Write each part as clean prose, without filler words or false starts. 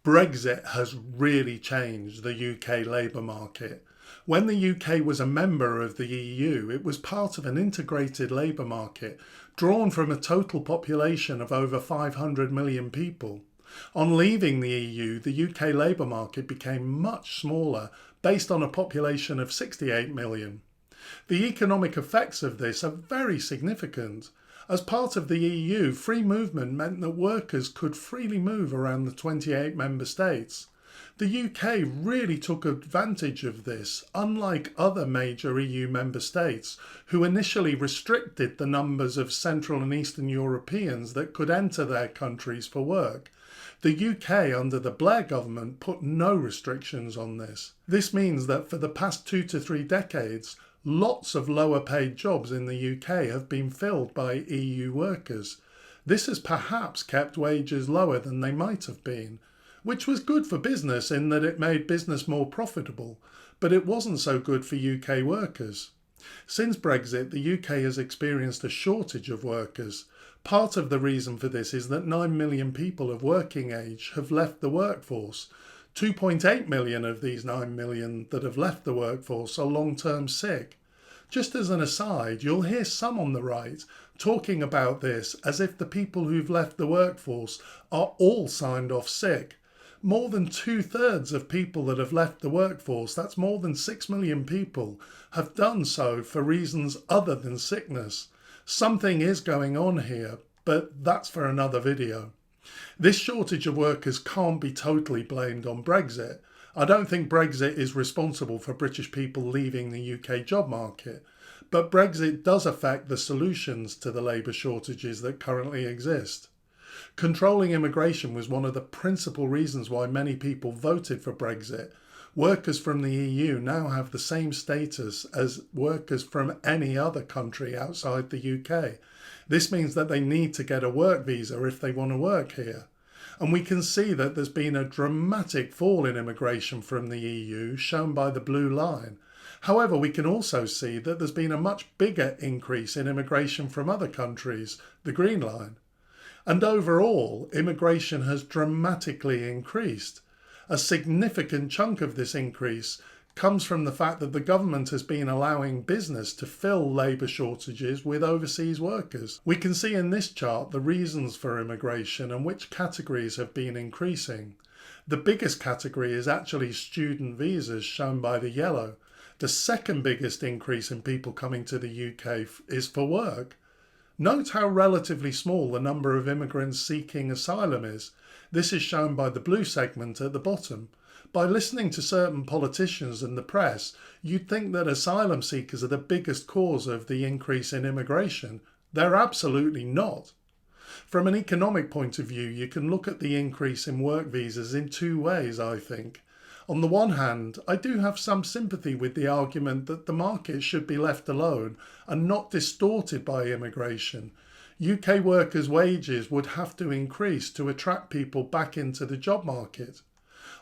Brexit has really changed the UK labour market. When the UK was a member of the EU, it was part of an integrated labour market drawn from a total population of over 500 million people. On leaving the EU, the UK labour market became much smaller, based on a population of 68 million. The economic effects of this are very significant. As part of the EU, free movement meant that workers could freely move around the 28 member states. The UK really took advantage of this, unlike other major EU member states, who initially restricted the numbers of Central and Eastern Europeans that could enter their countries for work. The UK under the Blair government put no restrictions on this. This means that for the past 2 to 3 decades, lots of lower paid jobs in the UK have been filled by EU workers. This has perhaps kept wages lower than they might have been, which was good for business in that it made business more profitable, but it wasn't so good for UK workers. Since Brexit, the UK has experienced a shortage of workers. Part of the reason for this is that 9 million people of working age have left the workforce. 2.8 million of these 9 million that have left the workforce are long-term sick. Just as an aside, you'll hear some on the right talking about this as if the people who've left the workforce are all signed off sick. More than 2/3 of people that have left the workforce, that's more than 6 million people, have done so for reasons other than sickness. Something is going on here, but that's for another video. This shortage of workers can't be totally blamed on Brexit. I don't think Brexit is responsible for British people leaving the UK job market, but Brexit does affect the solutions to the labour shortages that currently exist. Controlling immigration was one of the principal reasons why many people voted for Brexit. Workers from the EU now have the same status as workers from any other country outside the UK. This means that they need to get a work visa if they want to work here. And we can see that there's been a dramatic fall in immigration from the EU, shown by the blue line. However, we can also see that there's been a much bigger increase in immigration from other countries, the green line. And overall, immigration has dramatically increased. A significant chunk of this increase comes from the fact that the government has been allowing business to fill labour shortages with overseas workers. We can see in this chart the reasons for immigration and which categories have been increasing. The biggest category is actually student visas, shown by the yellow. The second biggest increase in people coming to the UK is for work. Note how relatively small the number of immigrants seeking asylum is. This is shown by the blue segment at the bottom. By listening to certain politicians and the press, you'd think that asylum seekers are the biggest cause of the increase in immigration. They're absolutely not. From an economic point of view, you can look at the increase in work visas in 2 ways, I think. On the one hand, I do have some sympathy with the argument that the market should be left alone and not distorted by immigration. UK workers' wages would have to increase to attract people back into the job market.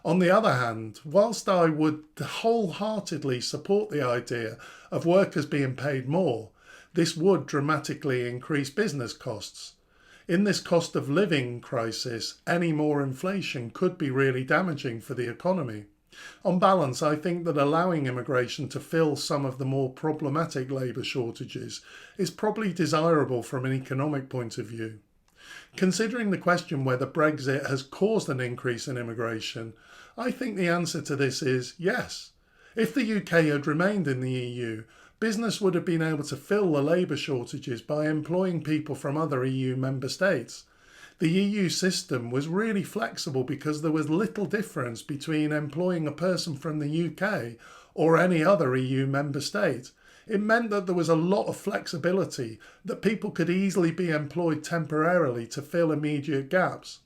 On the other hand, whilst I would wholeheartedly support the idea of workers being paid more, this would dramatically increase business costs. In this cost of living crisis, any more inflation could be really damaging for the economy. On balance, I think that allowing immigration to fill some of the more problematic labour shortages is probably desirable from an economic point of view. Considering the question whether Brexit has caused an increase in immigration, I think the answer to this is yes. If the UK had remained in the EU, business would have been able to fill the labour shortages by employing people from other EU member states. The EU system was really flexible because there was little difference between employing a person from the UK or any other EU member state. It meant that there was a lot of flexibility, that people could easily be employed temporarily to fill immediate gaps.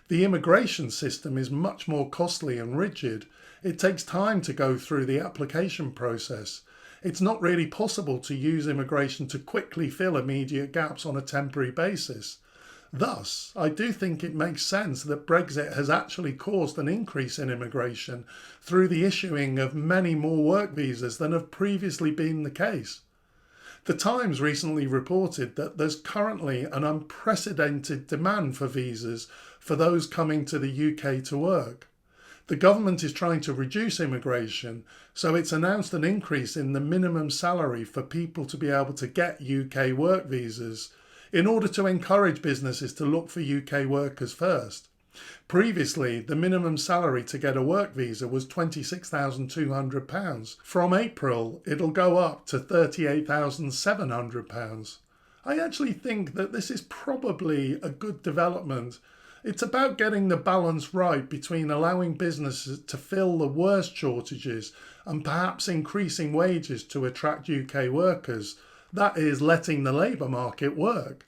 The immigration system is much more costly and rigid. It takes time to go through the application process. It's not really possible to use immigration to quickly fill immediate gaps on a temporary basis. Thus, I do think it makes sense that Brexit has actually caused an increase in immigration through the issuing of many more work visas than have previously been the case. The Times recently reported that there's currently an unprecedented demand for visas for those coming to the UK to work. The government is trying to reduce immigration, so it's announced an increase in the minimum salary for people to be able to get UK work visas in order to encourage businesses to look for UK workers first. Previously, the minimum salary to get a work visa was £26,200. From April, it'll go up to £38,700. I actually think that this is probably a good development. It's about getting the balance right between allowing businesses to fill the worst shortages and perhaps increasing wages to attract UK workers. That is, letting the labour market work.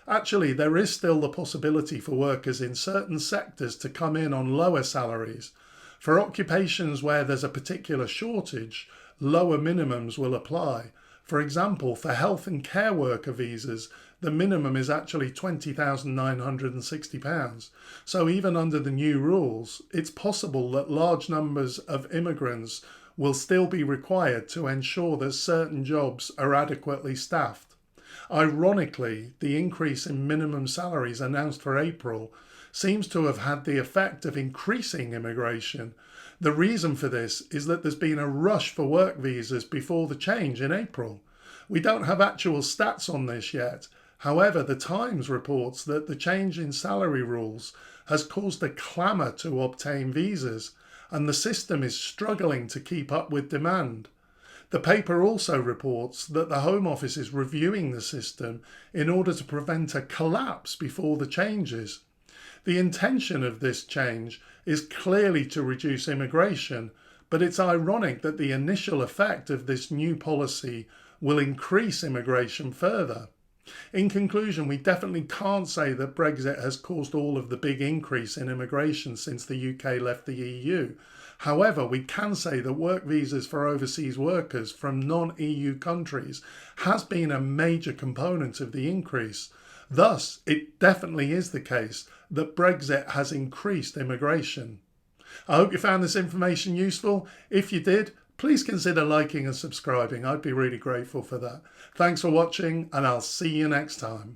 Actually, there is still the possibility for workers in certain sectors to come in on lower salaries. For occupations where there's a particular shortage, lower minimums will apply. For example, for health and care worker visas, the minimum is actually £20,960. So even under the new rules, it's possible that large numbers of immigrants will still be required to ensure that certain jobs are adequately staffed. Ironically, the increase in minimum salaries announced for April seems to have had the effect of increasing immigration. The reason for this is that there's been a rush for work visas before the change in April. We don't have actual stats on this yet. However, the Times reports that the change in salary rules has caused a clamour to obtain visas, and the system is struggling to keep up with demand. The paper also reports that the Home Office is reviewing the system in order to prevent a collapse before the changes. The intention of this change is clearly to reduce immigration, but it's ironic that the initial effect of this new policy will increase immigration further. In conclusion, we definitely can't say that Brexit has caused all of the big increase in immigration since the UK left the EU. However, we can say that work visas for overseas workers from non-EU countries has been a major component of the increase. Thus, it definitely is the case that Brexit has increased immigration. I hope you found this information useful. If you did, please consider liking and subscribing. I'd be really grateful for that. Thanks for watching, and I'll see you next time.